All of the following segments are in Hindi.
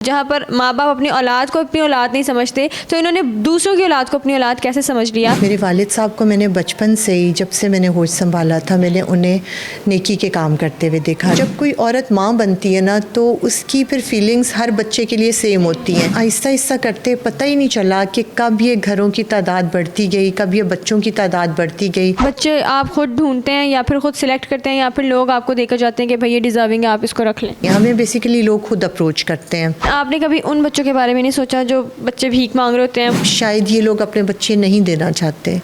जहाँ पर माँ बाप अपनी औलाद को अपनी औलाद नहीं समझते, तो इन्होंने दूसरों की औलाद को अपनी औलाद कैसे समझ लिया। मेरे वालिद साहब को मैंने बचपन से ही, जब से मैंने होश संभाला था, मैंने उन्हें नेकी के काम करते हुए देखा। जब कोई औरत माँ बनती है ना, तो उसकी फिर फीलिंग्स हर बच्चे के लिए सेम होती हैं। आहिस्ता आहिस्ता करते पता ही नहीं चला कि कब ये घरों की तादाद बढ़ती गई, कब ये बच्चों की तादाद बढ़ती गई। बच्चे आप खुद ढूंढते हैं या फिर खुद सिलेक्ट करते हैं, या फिर लोग आपको देकर जाते हैं कि भाई ये डिजर्विंग है, आप इसको रख लें। हमें बेसिकली लोग खुद अप्रोच करते हैं। आपने कभी उन बच्चों के बारे में नहीं सोचा जो बच्चे भीख मांग रहे होते हैं? शायद ये लोग अपने बच्चे नहीं देना चाहते,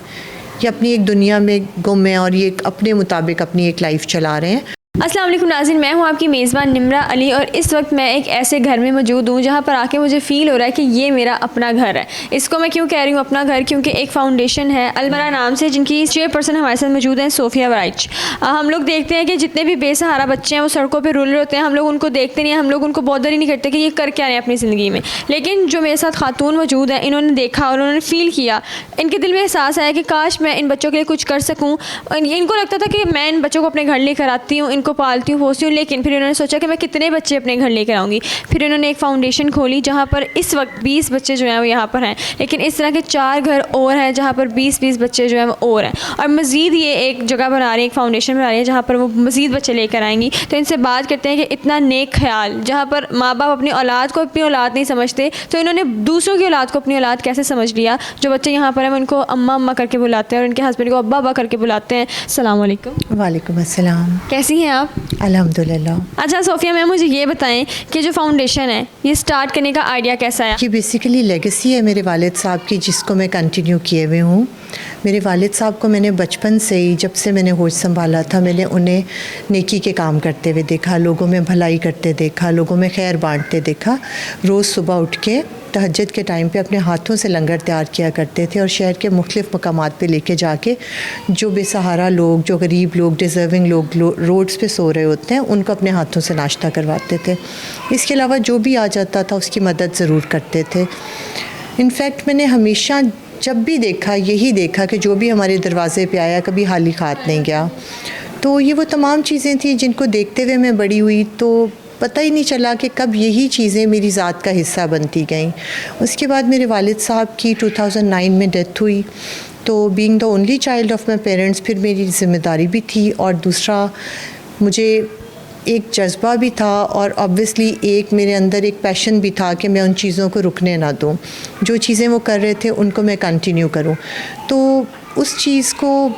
ये अपनी एक दुनिया में गुम है और ये अपने मुताबिक अपनी एक लाइफ चला रहे हैं। अस्सलाम वालेकुम नाज़रीन, मैं हूं आपकी मेज़बान निम्रा अली और इस वक्त मैं एक ऐसे घर में मौजूद हूं जहां पर आके मुझे फ़ील हो रहा है कि ये मेरा अपना घर है। इसको मैं क्यों कह रही हूं अपना घर, क्योंकि एक फ़ाउंडेशन है अलमरा नाम से, जिनकी चेयरपर्सन हमारे साथ मौजूद हैं सोफिया वराइच। हम लोग देखते हैं कि जितने भी बेसहारा बच्चे हैं वो सड़कों पर रुल रहे होते हैं, हम लोग उनको देखते नहीं हैं, हम लोग उनको बॉदर ही नहीं करते कि ये कर क्या रहे हैं अपनी ज़िंदगी में। लेकिन जो मेरे साथ खातून मौजूद हैं, इन्होंने देखा और उन्होंने फ़ील किया, इनके दिल में एहसास आया कि काश मैं इन बच्चों के लिए कुछ कर सकूँ। इनको लगता था कि मैं इन बच्चों को अपने घर लेकर आती हूँ, इनको पालती हूँ, पोसती हूँ, लेकिन फिर इन्होंने सोचा कि मैं कितने बच्चे अपने घर लेकर आऊँगी। फिर इन्होंने एक फ़ाउंडेशन खोली जहाँ पर इस वक्त 20 बच्चे जो हैं वो यहाँ पर हैं, लेकिन इस तरह के 4 घर और हैं जहाँ पर 20-20 बच्चे जो हैं वो और हैं, और मज़ीद ये एक जगह बना रही है, एक फ़ाउंडेशन बना रही है जहाँ पर वो मज़ीद बच्चे लेकर आएंगी। तो इनसे बात करते हैं कि इतना नेक ख्याल, जहाँ पर माँ बाप अपनी औलाद को अपनी औलाद नहीं समझते, तो इन्होंने दूसरों की औलाद को अपनी औलाद कैसे समझ लिया। जो बच्चे यहाँ पर हैं वो उनको अम्मा अम्मा करके बुलाते हैं और उनके हस्बैंड को अब्बा अब्बा करके बुलाते हैं। अस्सलाम वालेकुम। वालेकुम अस्सलाम। कैसी हैं आप? अल्हम्दुलिल्लाह। अच्छा सोफिया मैम, मुझे ये बताएं कि जो फाउंडेशन है ये स्टार्ट करने का आइडिया कैसा आया? ये बेसिकली लेगेसी है मेरे वालिद साहब की, जिसको मैं कंटिन्यू किए हुए हूँ। मेरे वालिद साहब को मैंने बचपन से ही, जब से मैंने होश संभाला था, मैंने उन्हें नेकी के काम करते हुए देखा, लोगों में भलाई करते देखा, लोगों में खैर बांटते देखा। रोज़ सुबह उठ के तहज्जुद के टाइम पे अपने हाथों से लंगर तैयार किया करते थे और शहर के मुख्तलिफ़ मकामात पे लेके जाके जो बेसहारा लोग, जो गरीब लोग, डिज़र्विंग लोग रोड्स पे सो रहे होते हैं, उनको अपने हाथों से नाश्ता करवाते थे। इसके अलावा जो भी आ जाता था उसकी मदद ज़रूर करते थे। इनफैक्ट मैंने हमेशा जब भी देखा, यही देखा कि जो भी हमारे दरवाज़े पे आया कभी खाली हाथ नहीं गया। तो ये वो तमाम चीज़ें थी जिनको देखते हुए मैं बड़ी हुई, तो पता ही नहीं चला कि कब यही चीज़ें मेरी ज़ात का हिस्सा बनती गईं। उसके बाद मेरे वालिद साहब की 2009 में डेथ हुई, तो being the only child of my parents, फिर मेरी ज़िम्मेदारी भी थी और दूसरा मुझे एक जज्बा भी था और ऑब्वियसली एक मेरे अंदर एक पैशन भी था कि मैं उन चीज़ों को रुकने ना दूँ। जो चीज़ें वो कर रहे थे उनको मैं कंटिन्यू करूँ। तो उस चीज़ को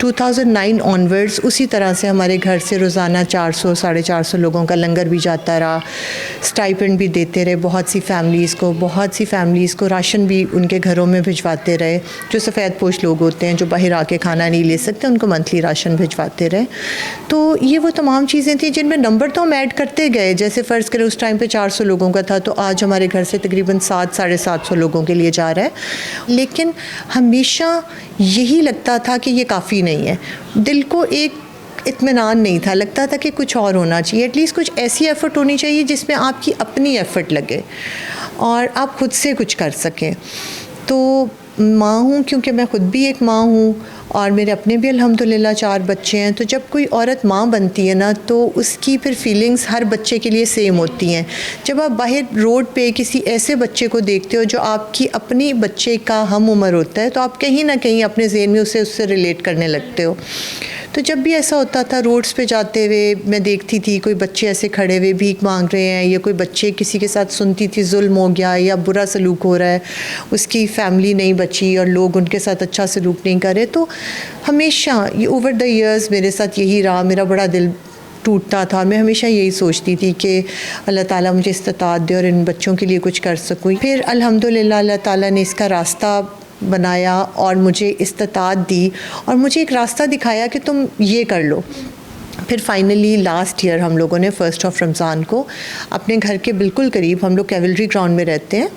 2009 ऑनवर्ड्स उसी तरह से हमारे घर से रोज़ाना 400-450 लोगों का लंगर भी जाता रहा, स्टाइपेंड भी देते रहे बहुत सी फैमिलीज़ को राशन भी उनके घरों में भिजवाते रहे। जो सफ़ेद पोश लोग होते हैं, जो बाहर आके खाना नहीं ले सकते, उनको मंथली राशन भिजवाते रहे। तो ये वो तमाम चीज़ें थी जिनमें नंबर तो हम ऐड करते गए। जैसे फ़र्ज़ करें उस टाइम पे 400 लोगों का था, तो आज हमारे घर से तकरीबन 700-750 लोगों के लिए जा रहा है। लेकिन हमेशा यही लगता था कि ये काफ़ी नहीं है। दिल को एक इत्मीनान नहीं था, लगता था कि कुछ और होना चाहिए। एटलीस्ट कुछ ऐसी एफ़र्ट होनी चाहिए जिसमें आपकी अपनी एफ़र्ट लगे और आप खुद से कुछ कर सकें। तो माँ हूँ, क्योंकि मैं ख़ुद भी एक माँ हूँ और मेरे अपने भी अल्हम्दुलिल्लाह 4 बच्चे हैं। तो जब कोई औरत माँ बनती है ना, तो उसकी फिर फीलिंग्स हर बच्चे के लिए सेम होती हैं। जब आप बाहर रोड पे किसी ऐसे बच्चे को देखते हो जो आपकी अपनी बच्चे का हम उम्र होता है, तो आप कहीं ना कहीं अपने ज़हन में उससे रिलेट करने लगते हो। तो जब भी ऐसा होता था, रोड्स पे जाते हुए मैं देखती थी कोई बच्चे ऐसे खड़े हुए भीख मांग रहे हैं, या कोई बच्चे किसी के साथ सुनती थी जुल्म हो गया या बुरा सलूक हो रहा है, उसकी फ़ैमिली नहीं बची और लोग उनके साथ अच्छा सलूक नहीं कर रहे। तो हमेशा ये ओवर द ईयर्स मेरे साथ यही रहा। मेरा बड़ा दिल टूटता था। मैं हमेशा यही सोचती थी कि अल्लाह ताला मुझे इस्तिताअत दे और इन बच्चों के लिए कुछ कर सकूँ। फिर अल्हम्दुलिल्लाह अल्लाह ताला ने इसका रास्ता बनाया और मुझे इस्तिताअत दी और मुझे एक रास्ता दिखाया कि तुम ये कर लो। फिर फाइनली लास्ट ईयर हम लोगों ने 1 रमज़ान को अपने घर के बिल्कुल करीब, हम लोग कैवलरी ग्राउंड में रहते हैं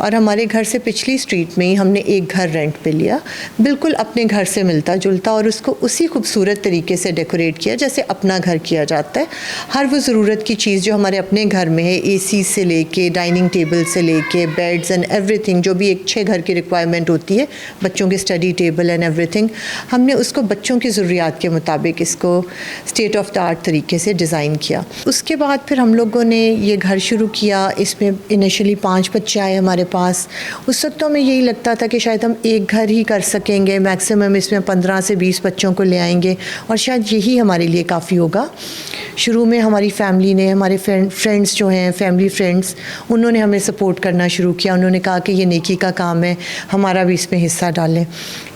और हमारे घर से पिछली स्ट्रीट में ही हमने एक घर रेंट पे लिया, बिल्कुल अपने घर से मिलता जुलता, और उसको उसी खूबसूरत तरीके से डेकोरेट किया जैसे अपना घर किया जाता है। हर वो ज़रूरत की चीज़ जो हमारे अपने घर में है, AC से लेके डाइनिंग टेबल से लेके बेड्स एंड एवरीथिंग, जो भी एक अच्छे घर की रिक्वायरमेंट होती है, बच्चों के स्टडी टेबल एंड एवरीथिंग, हमने उसको बच्चों की ज़रूरियात के मुताबिक इसको स्टेट ऑफ द आर्ट तरीके से डिज़ाइन किया। उसके बाद फिर हम लोगों ने ये घर शुरू किया। इसमें इनिशियली 5 बच्चे आए हमारे पास। उस वक्त तो हमें यही लगता था कि शायद हम एक घर ही कर सकेंगे, मैक्सिमम इसमें 15 से 20 बच्चों को ले आएंगे और शायद यही हमारे लिए काफ़ी होगा। शुरू में हमारी फैमिली ने, हमारे फ्रेंड्स जो हैं, फैमिली फ्रेंड्स, उन्होंने हमें सपोर्ट करना शुरू किया। उन्होंने कहा कि ये नेकी का काम है, हमारा भी इसमें हिस्सा डालें।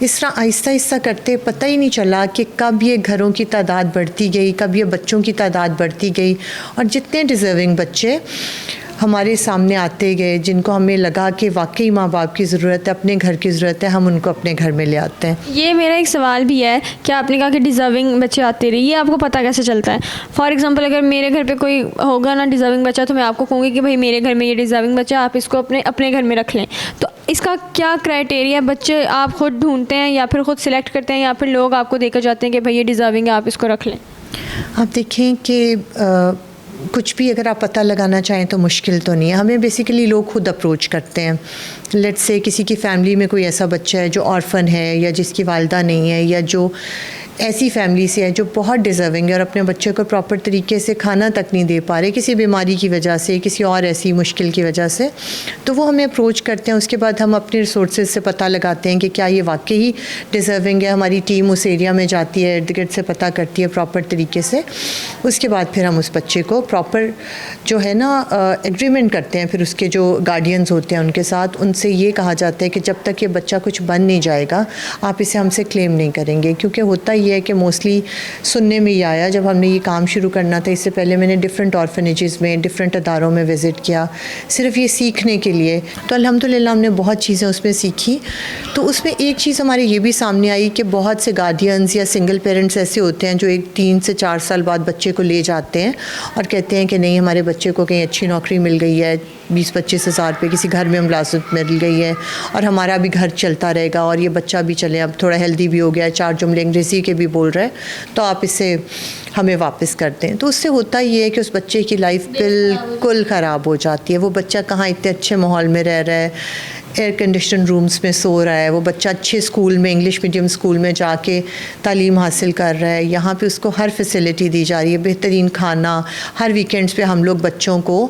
इस तरह आहिस्ता आहिस्ता करते पता ही नहीं चला कि कब ये घरों की तादाद बढ़ती गई, कब ये बच्चों की तादाद बढ़ती गई और जितने डिज़र्विंग बच्चे हमारे सामने आते गए, जिनको हमें लगा कि वाकई माँ बाप की ज़रूरत है, अपने घर की ज़रूरत है, हम उनको अपने घर में ले आते हैं। ये मेरा एक सवाल भी है कि आपने कहा कि डिज़र्विंग बच्चे आते रहे, ये आपको पता कैसे चलता है? फॉर एग्जांपल अगर मेरे घर पे कोई होगा ना डिज़र्विंग बच्चा, तो मैं आपको कहूँगी कि भाई मेरे घर में ये डिज़र्विंग बच्चा, आप इसको अपने घर में रख लें। तो इसका क्या क्राइटेरिया? बच्चे आप ख़ुद ढूंढते हैं या फिर ख़ुद सिलेक्ट करते हैं या फिर लोग आपको देकर जाते हैं कि भाई ये डिज़र्विंग है, आप इसको रख लें? आप देखें कि कुछ भी अगर आप पता लगाना चाहें तो मुश्किल तो नहीं है। हमें बेसिकली लोग खुद अप्रोच करते हैं। लेट्स से किसी की फैमिली में कोई ऐसा बच्चा है जो ऑर्फन है या जिसकी वालिदा नहीं है या जो ऐसी फैमिली से है जो बहुत डिज़र्विंग है और अपने बच्चे को प्रॉपर तरीके से खाना तक नहीं दे पा रहे, किसी बीमारी की वजह से, किसी और ऐसी मुश्किल की वजह से, तो वो हमें अप्रोच करते हैं। उसके बाद हम अपने रिसोर्सेज से पता लगाते हैं कि क्या ये वाकई ही डिज़र्विंग है। हमारी टीम उस एरिया में जाती है, इर्द गिर्द से पता करती है प्रॉपर तरीके से। उसके बाद फिर हम उस बच्चे को प्रॉपर जो है ना एग्रीमेंट करते हैं। फिर उसके जो गार्डियंस होते हैं उनके साथ, उनसे ये कहा जाता है कि जब तक ये बच्चा कुछ बन नहीं जाएगा आप इसे हमसे क्लेम नहीं करेंगे। क्योंकि होता ये है कि मोस्टली सुनने में ये आया, जब हमने ये काम शुरू करना था, इससे पहले मैंने डिफरेंट ऑर्फनेजेस में, डिफरेंट अदारों में विज़िट किया सिर्फ ये सीखने के लिए। तो अल्हम्दुलिल्लाह हमने बहुत चीज़ें उसमें सीखी। तो उसमें एक चीज़ हमारे ये भी सामने आई कि बहुत से गार्डियंस या सिंगल पेरेंट्स ऐसे होते हैं जो 3 से 4 साल बाद बच्चे को ले जाते हैं और कहते हैं कि नहीं, हमारे बच्चे को कहीं अच्छी नौकरी मिल गई है, 20-25 हज़ार पे किसी घर में मुलाज़मत मिल गई है और हमारा भी घर चलता रहेगा और ये बच्चा भी चले, अब थोड़ा हेल्दी भी हो गया है, 4 जुमले अंग्रेज़ी के भी बोल रहा है, तो आप इसे हमें वापस करते हैं। तो उससे होता ये है कि उस बच्चे की लाइफ बिल्कुल ख़राब हो जाती है। वो बच्चा कहाँ इतने अच्छे माहौल में रह रहा है, एयर कंडीशन रूम्स में सो रहा है, वो बच्चा अच्छे स्कूल में, इंग्लिश मीडियम स्कूल में जाके तालीम हासिल कर रहा है, यहाँ पे उसको हर फैसिलिटी दी जा रही है, बेहतरीन खाना। हर वीकेंड्स पे हम लोग बच्चों को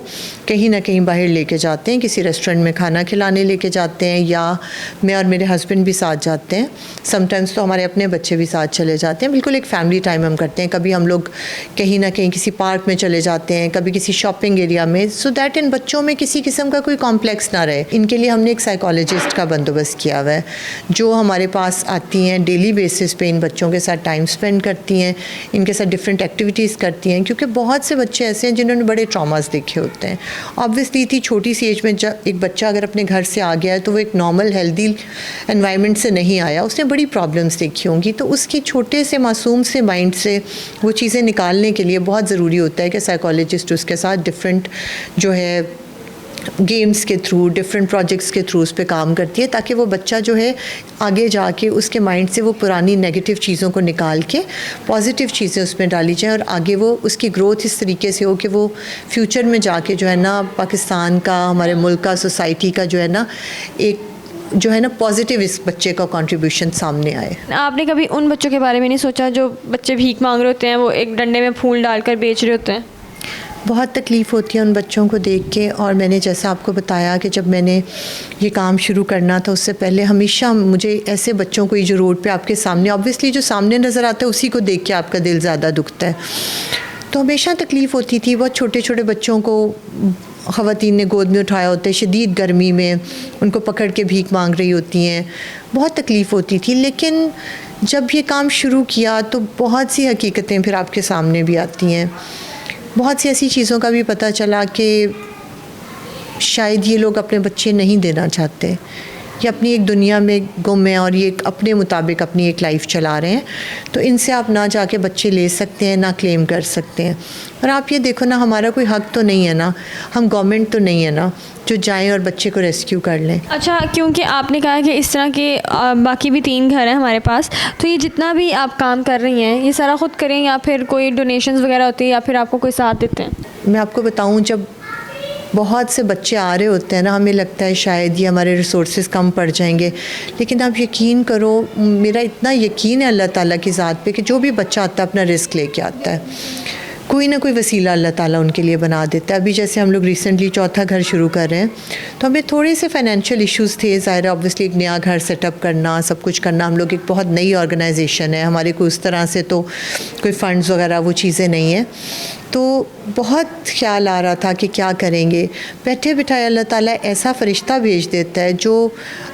कहीं ना कहीं बाहर लेके जाते हैं, किसी रेस्टोरेंट में खाना खिलाने लेके जाते हैं, या मैं और मेरे हस्बैंड भी साथ जाते हैं। समटाइम्स तो हमारे अपने बच्चे भी साथ चले जाते हैं। बिल्कुल एक फ़ैमिली टाइम हम करते हैं। कभी हम लोग कहीं ना कहीं किसी पार्क में चले जाते हैं, कभी किसी शॉपिंग एरिया में, सो दैट इन बच्चों में किसी किस्म का कोई कॉम्प्लेक्स ना रहे। इनके लिए हमने एक साइकोलॉजिस्ट का बंदोबस्त किया हुआ है जो हमारे पास आती हैं, डेली बेसिस पे इन बच्चों के साथ टाइम स्पेंड करती हैं, इनके साथ डिफरेंट एक्टिविटीज़ करती हैं। क्योंकि बहुत से बच्चे ऐसे हैं जिन्होंने बड़े ट्रॉमास देखे होते हैं। ऑब्वियसली इतनी छोटी सी एज में जब एक बच्चा अगर अपने घर से आ गया है तो वो एक नॉर्मल हेल्दी एनवायरनमेंट से नहीं आया, उसने बड़ी प्रॉब्लम्स देखी होंगी। तो उसके छोटे से मासूम से माइंड से वो चीज़ें निकालने के लिए बहुत ज़रूरी होता है कि साइकोलॉजिस्ट उसके साथ डिफरेंट जो है गेम्स के थ्रू, डिफरेंट प्रोजेक्ट्स के थ्रू उस पर काम करती है, ताकि वो बच्चा जो है आगे जाके उसके माइंड से वो पुरानी नेगेटिव चीज़ों को निकाल के पॉजिटिव चीज़ें उसमें डाली जाएँ और आगे वो उसकी ग्रोथ इस तरीके से हो कि वो फ्यूचर में जाके जो है ना पाकिस्तान का, हमारे मुल्क का, सोसाइटी का जो है ना एक जो है ना पॉजिटिव इस बच्चे का कंट्रीब्यूशन सामने आए। आपने कभी उन बच्चों के बारे में नहीं सोचा जो बच्चे भीख मांग रहे होते हैं, वो एक डंडे में फूल डालकर बेच रहे होते हैं? बहुत तकलीफ़ होती है उन बच्चों को देख के। और मैंने जैसा आपको बताया कि जब मैंने ये काम शुरू करना था उससे पहले हमेशा मुझे ऐसे बच्चों को, ये जो रोड पे आपके सामने, ऑब्वियसली जो सामने नज़र आता है उसी को देख के आपका दिल ज़्यादा दुखता है, तो हमेशा तकलीफ़ होती थी। बहुत छोटे छोटे बच्चों को ख़वातीन ने गोद में उठाया होता है, शदीद गर्मी में उनको पकड़ के भीख मांग रही होती हैं, बहुत तकलीफ़ होती थी। लेकिन जब ये काम शुरू किया तो बहुत सी हकीकतें फिर आपके सामने भी आती हैं। बहुत सी ऐसी चीज़ों का भी पता चला कि शायद ये लोग अपने बच्चे नहीं देना चाहते, ये अपनी एक दुनिया में गुम है और ये अपने मुताबिक अपनी एक लाइफ चला रहे हैं। तो इनसे आप ना जाके बच्चे ले सकते हैं, ना क्लेम कर सकते हैं। और आप ये देखो ना, हमारा कोई हक तो नहीं है ना, हम गवर्नमेंट तो नहीं है ना जो जाएं और बच्चे को रेस्क्यू कर लें। अच्छा, क्योंकि आपने कहा कि इस तरह के बाकी भी 3 घर हैं हमारे पास, तो ये जितना भी आप काम कर रही हैं ये सारा ख़ुद करें या फिर कोई डोनेशंस वगैरह होती है या फिर आपको कोई साथ देते हैं? मैं आपको बताऊं, जब बहुत से बच्चे आ रहे होते हैं ना, हमें लगता है शायद ये हमारे रिसोर्सेज कम पड़ जाएंगे, लेकिन आप यकीन करो, मेरा इतना यकीन है अल्लाह ताला की ज़ात पे कि जो भी बच्चा आता है अपना रिस्क लेके आता है, कोई ना कोई वसीला अल्लाह ताला उनके लिए बना देता है। अभी जैसे हम लोग रिसेंटली चौथा घर शुरू कर रहे हैं, तो हमें थोड़े से फाइनेंशियल इश्यूज़ थे, ज़ाहिर है ऑब्वियसली एक नया घर सेटअप करना, सब कुछ करना, हम लोग एक बहुत नई ऑर्गेनाइजेशन है, हमारे को उस तरह से तो कोई फ़ंड्स वगैरह वो चीज़ें नहीं है, तो बहुत ख्याल आ रहा था कि क्या करेंगे। बैठे बिठाए अल्लाह ताला ऐसा फ़रिश्ता भेज देता है जो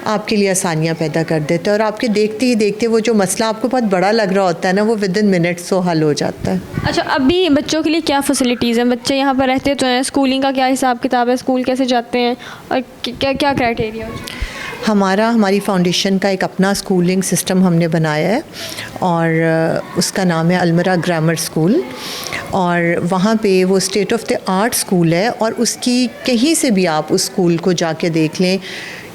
आपके लिए आसानियाँ पैदा कर देता है, और आपके देखते ही देखते वो जो मसला आपको बहुत बड़ा लग रहा होता है ना, वो विद इन मिनट्स तो हल हो जाता है। अच्छा, अभी बच्चों के लिए क्या फैसिलिटीज़ हैं? बच्चे यहाँ पर रहते तो हैं, स्कूलिंग का क्या हिसाब किताब है, स्कूल कैसे जाते हैं और क्या क्या क्राइटेरिया? हमारी फाउंडेशन का एक अपना स्कूलिंग सिस्टम हमने बनाया है, और उसका नाम है अलमरा ग्रामर स्कूल, और वहाँ पे वो state of the art school है, और उसकी कहीं से भी आप उस स्कूल को जाके देख लें,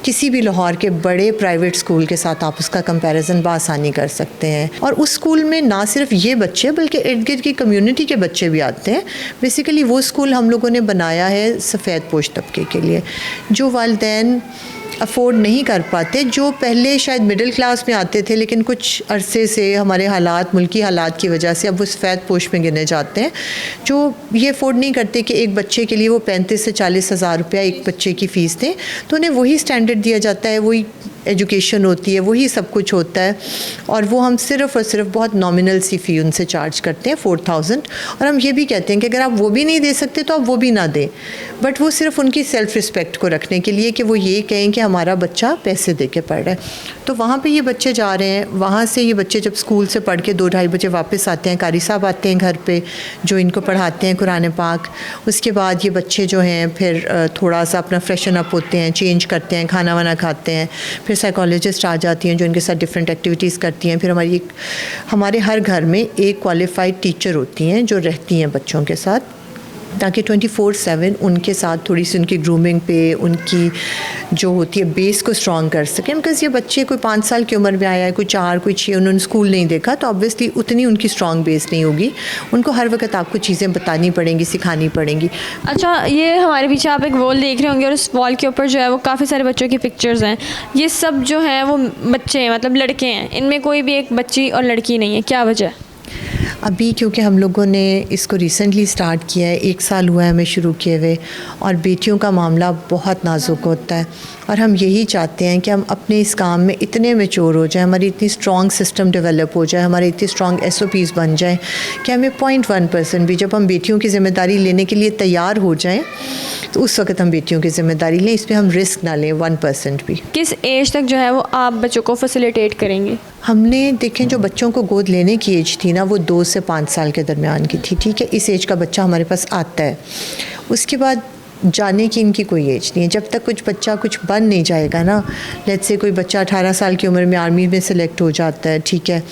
किसी भी लाहौर के बड़े प्राइवेट स्कूल के साथ आप उसका कंपैरिजन बआसानी कर सकते हैं। और उस स्कूल में ना सिर्फ ये बच्चे बल्कि इर्द गिर्द की कम्युनिटी के बच्चे भी आते हैं। बेसिकली वो स्कूल हम लोगों ने बनाया है सफ़ेद पोश तबके के लिए, जो वालिदैन अफोर्ड नहीं कर पाते, जो पहले शायद मिडिल क्लास में आते थे, लेकिन कुछ अरसे से हमारे हालात, मुल्की हालात की वजह से अब वो सफ़ेद पोश में गिने जाते हैं, जो ये अफोर्ड नहीं करते कि एक बच्चे के लिए वो 35 से 40 हज़ार रुपया एक बच्चे की फ़ीस दें, तो उन्हें वही स्टैंडर्ड दिया जाता है, वही एजुकेशन होती है, वही सब कुछ होता है, और वो हम सिर्फ़ और सिर्फ बहुत नॉमिनल सी फ़ी उनसे चार्ज करते हैं 4000, और हम ये भी कहते हैं कि अगर आप वो भी नहीं दे सकते तो आप वो भी ना दें, बट वो सिर्फ उनकी सेल्फ़ रिस्पेक्ट को रखने के लिए कि वो ये कहें कि हमारा बच्चा पैसे दे के पढ़ रहा है। तो वहाँ पे ये बच्चे जा रहे हैं, वहाँ से ये बच्चे जब स्कूल से पढ़ के 2-2:30 बजे वापस आते हैं, कारी साहब आते हैं घर पे जो इनको पढ़ाते हैं कुरान पाक। उसके बाद ये बच्चे जो हैं फिर थोड़ा सा अपना फ्रेशन अप होते हैं, चेंज करते हैं, खाना वाना खाते हैं, फिर साइकोलॉजिस्ट आ जाती हैं जो इनके साथ डिफरेंट एक्टिविटीज़ करती हैं। फिर हमारे हर घर में एक क्वालिफाइड टीचर होती हैं जो रहती हैं बच्चों के साथ, ताकि 24/7 उनके साथ थोड़ी सी उनकी ग्रूमिंग पे, उनकी जो होती है बेस को स्ट्रॉन्ग कर सकें। बिकॉज़ ये बच्चे कोई 5 साल की उम्र में आया है, कोई 4, कोई 6, उन्होंने स्कूल नहीं देखा, तो ऑब्वियसली उतनी उनकी स्ट्रॉन्ग बेस नहीं होगी, उनको हर वक्त आपको चीज़ें बतानी पड़ेंगी, सिखानी पड़ेंगी। अच्छा, ये हमारे पीछे आप एक वॉल देख रहे होंगे, और उस वॉल के ऊपर जो है वो काफ़ी सारे बच्चों की पिक्चर्स हैं। ये सब जो हैं वो बच्चे हैं, मतलब लड़के हैं, इनमें कोई भी एक बच्ची और लड़की नहीं है, क्या वजह है? अभी क्योंकि हम लोगों ने इसको रिसेंटली स्टार्ट किया है, 1 साल हुआ है हमें शुरू किए हुए, और बेटियों का मामला बहुत नाजुक होता है, और हम यही चाहते हैं कि हम अपने इस काम में इतने मैच्योर हो जाएं, हमारी इतनी स्ट्रॉन्ग सिस्टम डेवलप हो जाए, हमारे इतनी स्ट्रॉन्ग SOPs बन जाएं कि हमें 0.1% भी, जब हम बेटियों की ज़िम्मेदारी लेने के लिए तैयार हो जाएं, तो उस वक्त हम बेटियों की ज़िम्मेदारी लें, इस पर हम रिस्क ना लें 1% भी। किस एज तक जो है वो आप बच्चों को फैसिलिटेट करेंगे? हमने देखें जो बच्चों को गोद लेने की एज थी ना, वो 2 से 5 साल के दरमियान की थी, ठीक है। इस एज का बच्चा हमारे पास आता है, उसके बाद जाने की इनकी कोई एज नहीं है। जब तक कुछ बच्चा कुछ बन नहीं जाएगा ना, लेट्स से कोई बच्चा 18 साल की उम्र में आर्मी में सेलेक्ट हो जाता है, ठीक है,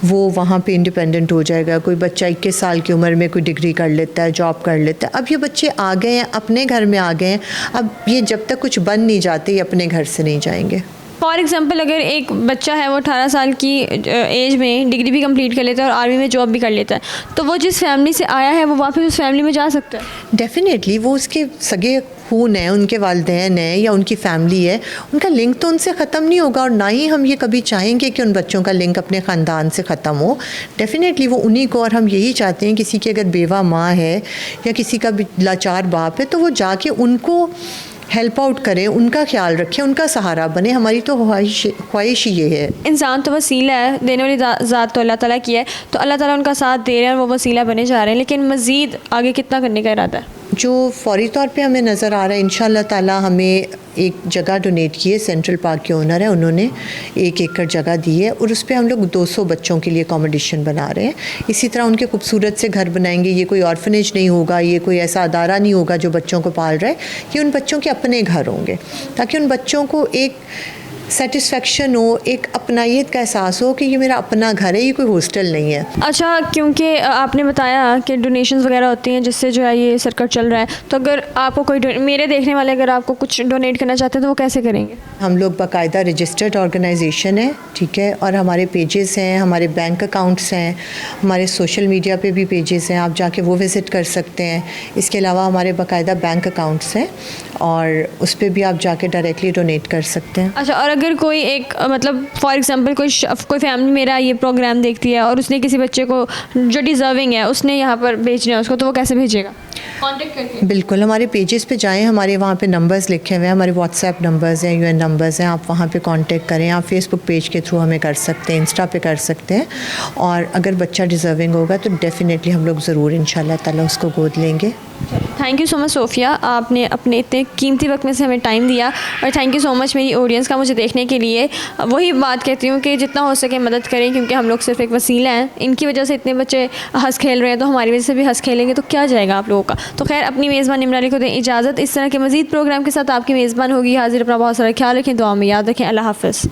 वो वहाँ पे इंडिपेंडेंट हो जाएगा। कोई बच्चा 21 साल की उम्र में कोई डिग्री कर लेता है, जॉब कर लेता है। अब ये बच्चे आ गए हैं, अपने घर में आ गए हैं, अब ये जब तक कुछ बन नहीं जाते, ये अपने घर से नहीं जाएंगे। फॉर एग्ज़ाम्पल, अगर एक बच्चा है वो 18 साल की एज में डिग्री भी कंप्लीट कर लेता है और आर्मी में जॉब भी कर लेता है, तो वो जिस फैमिली से आया है वो वापस उस फैमिली में जा सकता है? डेफिनेटली, वो उसके सगे खून है, उनके वालिदैन हैं या उनकी फ़ैमिली है, उनका लिंक तो उनसे ख़त्म नहीं होगा, और ना ही हम ये कभी चाहेंगे कि उन बच्चों का लिंक अपने ख़ानदान से ख़त्म हो। डेफिनेटली वो उन्हीं को, और हम यही चाहते हैं किसी की अगर बेवा माँ है या किसी का भी लाचार बाप है, तो वो जाके उनको हेल्प आउट करें, उनका ख्याल रखें, उनका सहारा बने। हमारी तो ख्वाहिश ही ये है। इंसान तो वसीला है, देने वाली ज़ात तो अल्लाह ताला की है, तो अल्लाह ताला उनका साथ दे रहे हैं और वो वसीला बने जा रहे हैं, लेकिन मज़ीद आगे कितना करने का इरादा है? जो फौरी तौर पे हमें नज़र आ रहा है, इंशाअल्लाह ताला हमें एक जगह डोनेट की है, सेंट्रल पार्क के ओनर है, उन्होंने 1 एकड़ जगह दी है, और उस पर हम लोग 200 बच्चों के लिए अकोमोडेशन बना रहे हैं। इसी तरह उनके खूबसूरत से घर बनाएंगे। ये कोई ऑर्फनेज नहीं होगा, ये कोई ऐसा अदारा नहीं होगा जो बच्चों को पाल रहा है, ये उन बच्चों के अपने घर होंगे, ताकि उन बच्चों को एक सेटिस्फेक्शन हो, एक अपनाइत का एहसास हो कि ये मेरा अपना घर है, ये कोई हॉस्टल नहीं है। अच्छा, क्योंकि आपने बताया कि डोनेशंस वगैरह होती हैं जिससे जो है ये सर्कट चल रहा है, तो अगर आपको कोई मेरे देखने वाले अगर आपको कुछ डोनेट करना चाहते हैं तो वो कैसे करेंगे? हम लोग बाकायदा रजिस्टर्ड ऑर्गेनाइजेशन है, ठीक है, और हमारे पेजेस हैं, हमारे बैंक अकाउंट्स हैं, हमारे सोशल मीडिया पे भी पेजेस हैं, आप जाके वो विज़िट कर सकते हैं। इसके अलावा हमारे बाकायदा बैंक अकाउंट्स हैं और उस पर भी आप जाके डायरेक्टली डोनेट कर सकते हैं। अच्छा, और अगर कोई एक मतलब फॉर एग्जांपल कोई फैमिली मेरा ये प्रोग्राम देखती है और उसने किसी बच्चे को जो डिज़र्विंग है उसने यहाँ पर भेजना है उसको, तो वो कैसे भेजेगा? कॉन्टेक्ट करके? बिल्कुल, हमारे पेजेस पे जाएं, हमारे वहाँ पे नंबर्स लिखे हुए हैं, हमारे व्हाट्सएप नंबर्स हैं, यूएन नंबर्स हैं, आप वहाँ पे कांटेक्ट करें। आप फेसबुक पेज के थ्रू हमें कर सकते हैं, इंस्टा पे कर सकते हैं, और अगर बच्चा डिज़र्विंग होगा तो डेफ़िनेटली हम लोग ज़रूर इंशाल्लाह ताला उसको गोद लेंगे। Thank you so much Sofia, आपने अपने इतने कीमती वक्त में से हमें टाइम दिया, और थैंक यू सो मच मेरी ऑडियंस का मुझे देखने के लिए। वही बात कहती हूँ कि जितना हो सके मदद करें, क्योंकि हम लोग सिर्फ एक वसीला हैं। इनकी वजह से इतने बच्चे हंस खेल रहे हैं, तो हमारी वजह से भी हंस खेलेंगे तो क्या जाएगा आप लोगों का। तो खैर, अपनी मेज़बान निम्रा अली को दें इजाज़त। इस तरह के मज़ीद प्रोग्राम के साथ आपकी मेज़बान होगी हाजिर। अपना बहुत सारा ख्याल रखें, दुआ में याद रखें। अल्लाह हाफ़िज़।